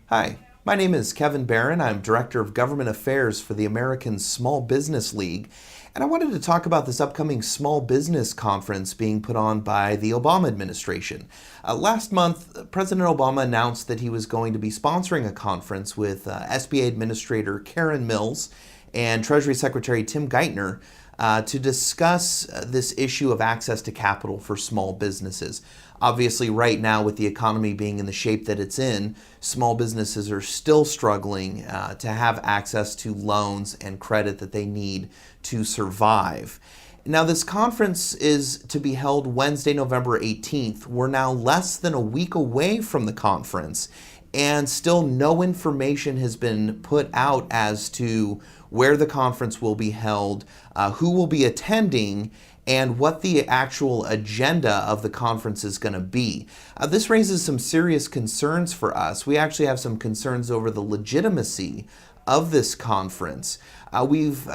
Hi, my name is Kevin Barron. I'm Director of Government Affairs for the American Small Business League, and I wanted to talk about this upcoming small business conference being put on by the Obama administration. Last month, President Obama announced that he was going to be sponsoring a conference with SBA Administrator Karen Mills and Treasury Secretary Tim Geithner to discuss this issue of access to capital for small businesses. Obviously, right now, with the economy being in the shape that it's in, small businesses are still struggling to have access to loans and credit that they need to survive. Now, this conference is to be held Wednesday, November 18th. We're now less than a week away from the conference, and still no information has been put out as to where the conference will be held, who will be attending, and what the actual agenda of the conference is going to be. This raises some serious concerns for us. We actually have some concerns over the legitimacy of this conference. We've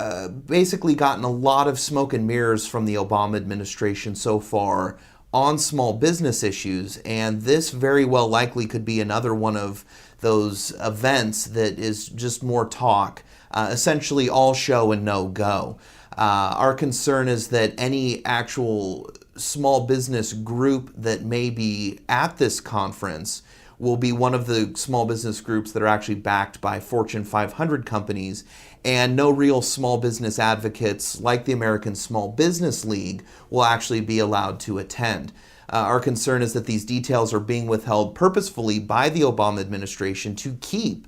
basically gotten a lot of smoke and mirrors from the Obama administration so far on small business issues, and this very well likely could be another one of those events that is just more talk, essentially all show and no go. Our concern is that any actual small business group that may be at this conference will be one of the small business groups that are actually backed by Fortune 500 companies, and no real small business advocates like the American Small Business League will actually be allowed to attend. Our concern is that these details are being withheld purposefully by the Obama administration to keep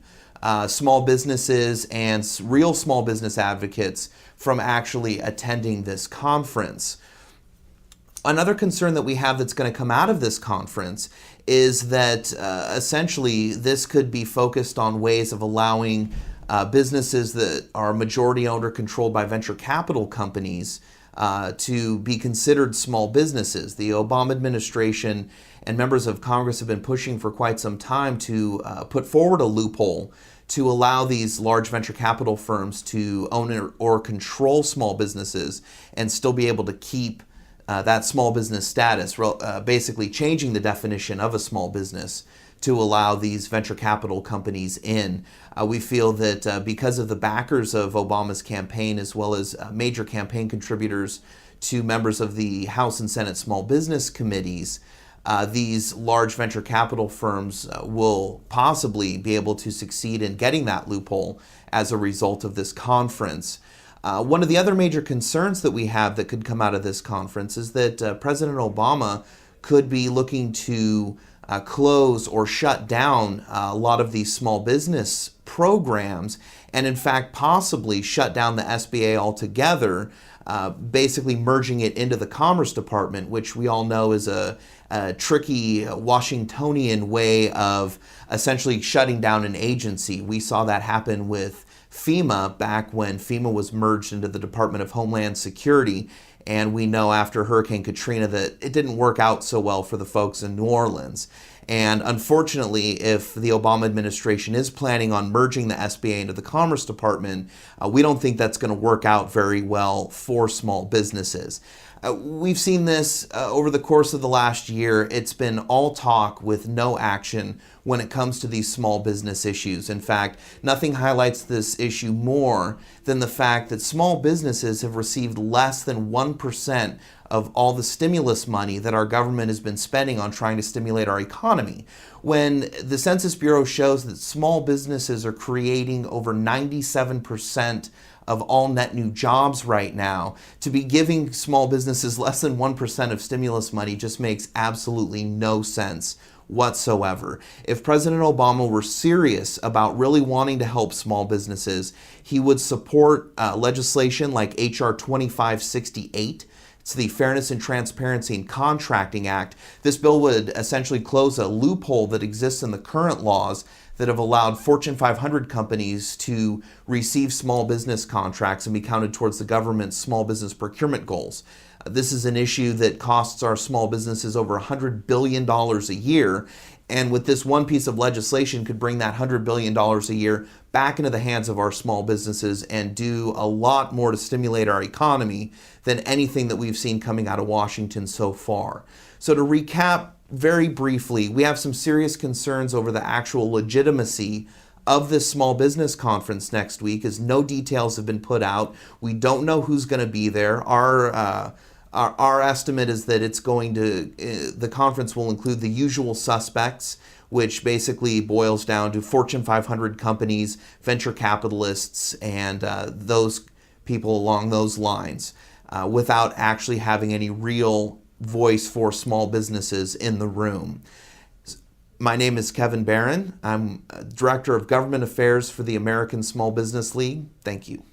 small businesses and real small business advocates from actually attending this conference. Another concern that we have that's going to come out of this conference is that essentially this could be focused on ways of allowing businesses that are majority owned or controlled by venture capital companies to be considered small businesses. The Obama administration and members of Congress have been pushing for quite some time to put forward a loophole to allow these large venture capital firms to own or control small businesses and still be able to keep that small business status, basically changing the definition of a small business to allow these venture capital companies in. We feel that because of the backers of Obama's campaign, as well as major campaign contributors to members of the House and Senate Small Business Committees, these large venture capital firms will possibly be able to succeed in getting that loophole as a result of this conference. One of the other major concerns that we have that could come out of this conference is that President Obama could be looking to close or shut down a lot of these small business programs, and in fact possibly shut down the SBA altogether, basically merging it into the Commerce Department, which we all know is a tricky Washingtonian way of essentially shutting down an agency. We saw that happen with FEMA back when FEMA was merged into the Department of Homeland Security, and we know after Hurricane Katrina that it didn't work out so well for the folks in New Orleans. And unfortunately, if the Obama administration is planning on merging the SBA into the Commerce Department, we don't think that's going to work out very well for small businesses. We've seen this over the course of the last year. It's been all talk with no action when it comes to these small business issues. In fact, nothing highlights this issue more than the fact that small businesses have received less than 1% of all the stimulus money that our government has been spending on trying to stimulate our economy. When the Census Bureau shows that small businesses are creating over 97% of all net new jobs right now, to be giving small businesses less than 1% of stimulus money just makes absolutely no sense whatsoever. If President Obama were serious about really wanting to help small businesses, he would support legislation like H.R. 2568. It's the Fairness and Transparency in Contracting Act. This bill would essentially close a loophole that exists in the current laws that have allowed Fortune 500 companies to receive small business contracts and be counted towards the government's small business procurement goals. This is an issue that costs our small businesses over $100 billion a year, and with this one piece of legislation could bring that $100 billion a year back into the hands of our small businesses and do a lot more to stimulate our economy than anything that we've seen coming out of Washington so far. So to recap, very briefly, we have some serious concerns over the actual legitimacy of this small business conference next week, as no details have been put out. We don't know who's going to be there. Our estimate is that the conference will include the usual suspects, which basically boils down to Fortune 500 companies, venture capitalists, and those people along those lines, without actually having any real voice for small businesses in the room. My name is Kevin Barron. I'm Director of Government Affairs for the American Small Business League. Thank you.